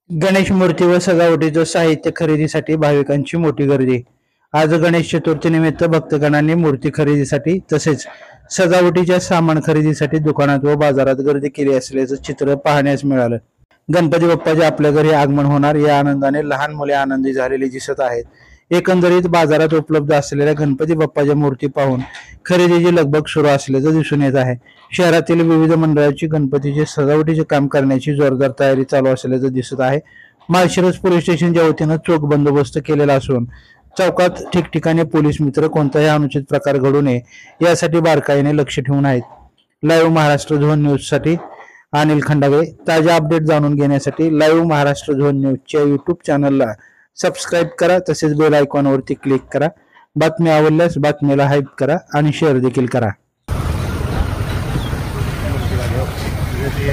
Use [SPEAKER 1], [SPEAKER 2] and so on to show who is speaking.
[SPEAKER 1] गणेश मूर्ती व सजावटीचं साहित्य खरेदीसाठी भाविकांची मोठी गर्दी। आज गणेश चतुर्थीनिमित्त भक्तगणांनी मूर्ती खरेदीसाठी तसेच सजावटीच्या सामान खरेदीसाठी दुकानात व बाजारात गर्दी केली असल्याचं चित्र पाहण्यास मिळालं। गणपती बाप्पाचे आपल्या घरी आगमन होणार या आनंदाने लहान मुले आनंदी झालेली दिसत आहेत। एकंदरीत बाजारात उपलब्ध असलेल्या गणपती बाप्पाच्या मूर्ती पाहून खरेदीची लगबग सुरू असल्याचं दिसून येत आहे। शहरातील विविध मंडळाची गणपतीचे सजावटीचे काम करण्याची जोरदार तयारी चालू असल्याचं दिसत आहे। माळशिरस पोलीस स्टेशनच्या वतीनं चोख बंदोबस्त केलेला असून चौकात ठिकठिकाणी पोलीस मित्र कोणताही अनुचित प्रकार घडू नये यासाठी बारकाईने लक्ष ठेवून आहेत। लाईव्ह महाराष्ट्र झोन न्यूज साठी अनिल खंडागळे। ताजा अपडेट जाणून घेण्यासाठी लाईव्ह महाराष्ट्र झोन न्यूजच्या यूट्यूब चॅनलला सबस्क्राइब करा, तसेच बेल आयकॉनवरती क्लिक करा। बातमी आवडल्यास बातमीला हाईप करा आणि शेअर देखील करा।
[SPEAKER 2] श्री